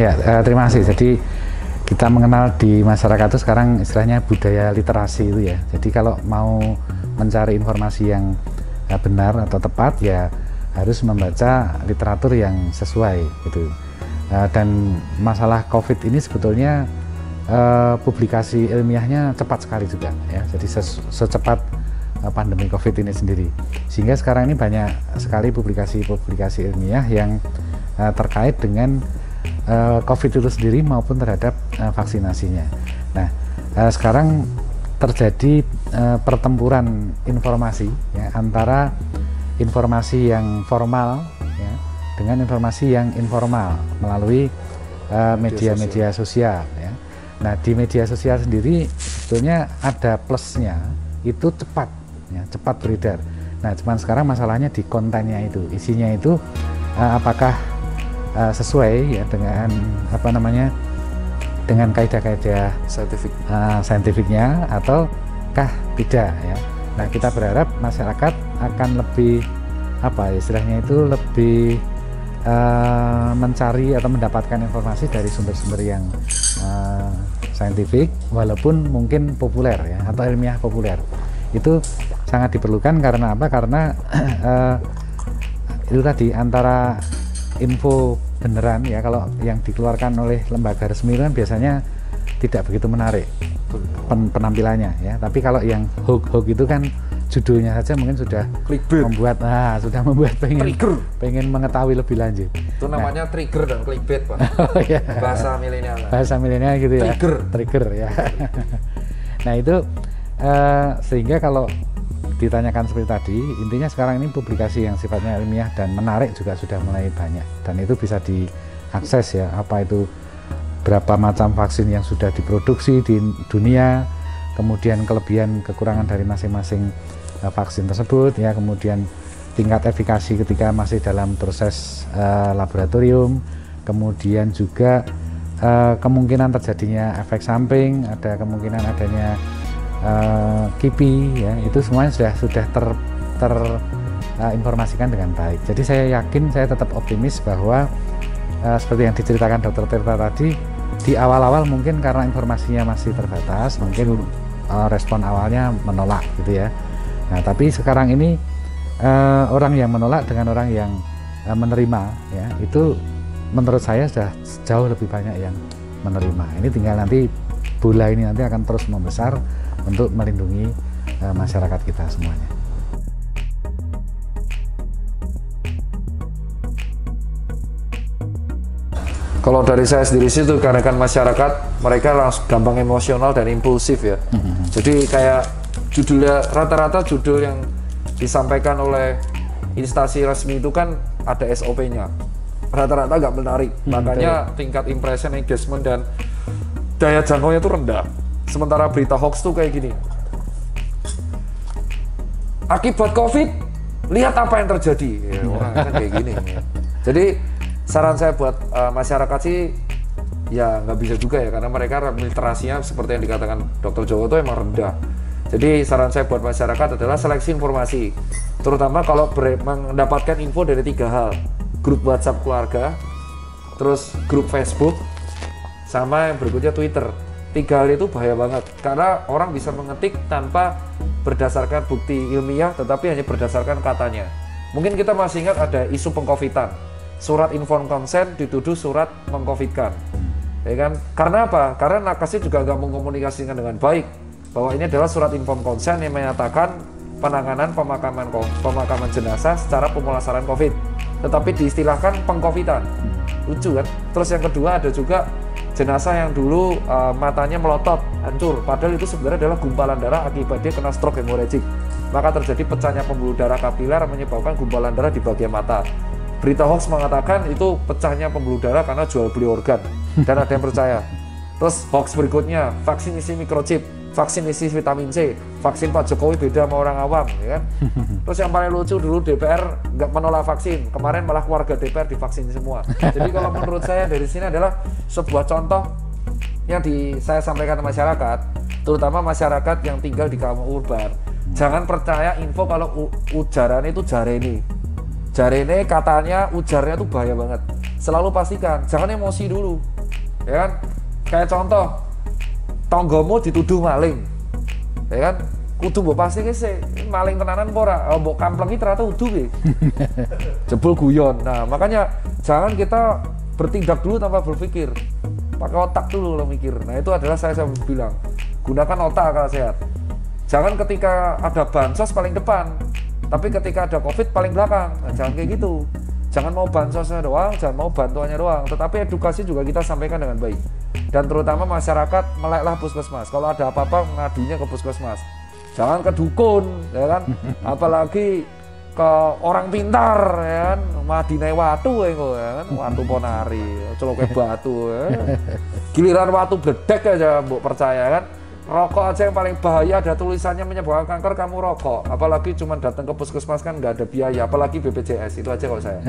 Ya, terima kasih. Jadi kita mengenal di masyarakat itu sekarang istilahnya budaya literasi itu ya. Jadi kalau mau mencari informasi yang benar atau tepat ya harus membaca literatur yang sesuai gitu. Dan masalah COVID ini sebetulnya publikasi ilmiahnya cepat sekali juga ya. Jadi secepat pandemi COVID ini sendiri. Sehingga sekarang ini banyak sekali publikasi-publikasi ilmiah yang terkait dengan COVID itu sendiri maupun terhadap vaksinasinya. Nah, sekarang terjadi pertempuran informasi ya, antara informasi yang formal ya, dengan informasi yang informal melalui media-media sosial ya. Nah, di media sosial sendiri sebetulnya ada plusnya, itu cepat ya, cepat beredar. Nah, cuman sekarang masalahnya di kontennya itu, isinya itu apakah sesuai ya dengan dengan kaidah-kaidah saintifiknya ataukah tidak ya. Nah, kita berharap masyarakat akan lebih istilahnya itu lebih mencari atau mendapatkan informasi dari sumber-sumber yang saintifik walaupun mungkin populer ya atau ilmiah populer. Itu sangat diperlukan karena apa? Karena itu tadi antara info beneran ya, kalau yang dikeluarkan oleh lembaga resmi kan biasanya tidak begitu menarik penampilannya ya, tapi kalau yang hoax itu kan judulnya saja mungkin sudah membuat pengen mengetahui lebih lanjut. Itu namanya trigger dan clickbait, Pak. Oh, ya. Bahasa milenial gitu ya. Trigger ya. Nah, itu sehingga kalau ditanyakan seperti tadi, intinya sekarang ini publikasi yang sifatnya ilmiah dan menarik juga sudah mulai banyak, dan itu bisa diakses ya, apa itu berapa macam vaksin yang sudah diproduksi di dunia, kemudian kelebihan kekurangan dari masing-masing vaksin tersebut ya, kemudian tingkat efikasi ketika masih dalam proses laboratorium, kemudian juga kemungkinan terjadinya efek samping, ada kemungkinan adanya KIPI ya, itu semuanya sudah terinformasikan dengan baik. Jadi saya yakin, saya tetap optimis bahwa seperti yang diceritakan Dr. Tirta tadi, di awal-awal mungkin karena informasinya masih terbatas, mungkin respon awalnya menolak gitu ya. Nah, tapi sekarang ini orang yang menolak dengan orang yang menerima ya, itu menurut saya sudah jauh lebih banyak yang menerima. Ini tinggal nanti bola ini nanti akan terus membesar untuk melindungi masyarakat kita semuanya. Kalau dari saya sendiri sih itu karena kan masyarakat mereka langsung gampang emosional dan impulsif ya. Jadi kayak judulnya, rata-rata judul yang disampaikan oleh instansi resmi itu kan ada SOP-nya. Rata-rata nggak menarik, makanya tingkat impression, engagement dan daya jangkaunya itu rendah. Sementara berita hoax tuh kayak gini. Akibat COVID, lihat apa yang terjadi. Ya, orang kan kayak gini. Ya. Jadi saran saya buat masyarakat sih, ya nggak bisa juga ya, karena mereka literasinya seperti yang dikatakan Dr. Jowo itu emang rendah. Jadi saran saya buat masyarakat adalah seleksi informasi, terutama kalau mendapatkan info dari 3 hal: grup WhatsApp keluarga, terus grup Facebook, sama yang berikutnya Twitter. 3 hal itu bahaya banget, karena orang bisa mengetik tanpa berdasarkan bukti ilmiah, tetapi hanya berdasarkan katanya. Mungkin kita masih ingat ada isu pengcovidan, surat informed consent dituduh surat mengcovidkan, ya kan? Karena apa? Karena nakesnya juga nggak mengkomunikasikan dengan baik bahwa ini adalah surat informed consent yang menyatakan penanganan pemakaman jenazah secara pemulasaran COVID, tetapi diistilahkan pengcovidan. Lucu kan? Terus yang kedua ada juga jenazah yang dulu matanya melotot, hancur, padahal itu sebenarnya adalah gumpalan darah akibat dia kena stroke hemorrhagic. Maka terjadi pecahnya pembuluh darah kapiler menyebabkan gumpalan darah di bagian mata. Berita hoax mengatakan itu pecahnya pembuluh darah karena jual beli organ, dan ada yang percaya. Terus hoax berikutnya, vaksin isi microchip, vaksin isi vitamin C, vaksin Pak Jokowi beda sama orang awam, ya kan? Terus yang paling lucu dulu DPR nggak menolak vaksin, kemarin malah keluarga DPR divaksin semua. Jadi kalau menurut saya dari sini adalah sebuah contoh yang saya sampaikan ke masyarakat, terutama masyarakat yang tinggal di kampung urban. Jangan percaya info kalau ujarannya itu jarene katanya, ujarnya itu bahaya banget. Selalu pastikan, jangan emosi dulu. ya kan? Kayak contoh, tonggomu dituduh maling, ya kan? Kudu mbok pasti sih maling tenanan apa ora, mbok kamplengi ternyata udu ki. Jebul guyon. Nah, makanya jangan kita bertindak dulu tanpa berpikir. Pakai otak dulu kalau mikir. Nah, itu adalah saya bilang, gunakan otak akal sehat. Jangan ketika ada bansos paling depan, tapi ketika ada COVID paling belakang. Nah, jangan kayak gitu. Jangan mau bansosnya doang, jangan mau bantuannya doang, tetapi edukasi juga kita sampaikan dengan baik. Dan terutama masyarakat meleklah puskesmas. Kalau ada apa-apa ngadunya ke puskesmas. Jangan ke dukun, ya kan? Apalagi ke orang pintar, ya kan? Madinai watu, ya kan? Watu ponari, celoke batu, ya. Giliran watu bledek aja, mbok percaya kan? Rokok aja yang paling bahaya, ada tulisannya menyebabkan kanker, kamu rokok. Apalagi cuma datang ke puskesmas kan nggak ada biaya, apalagi BPJS, itu aja kalau saya.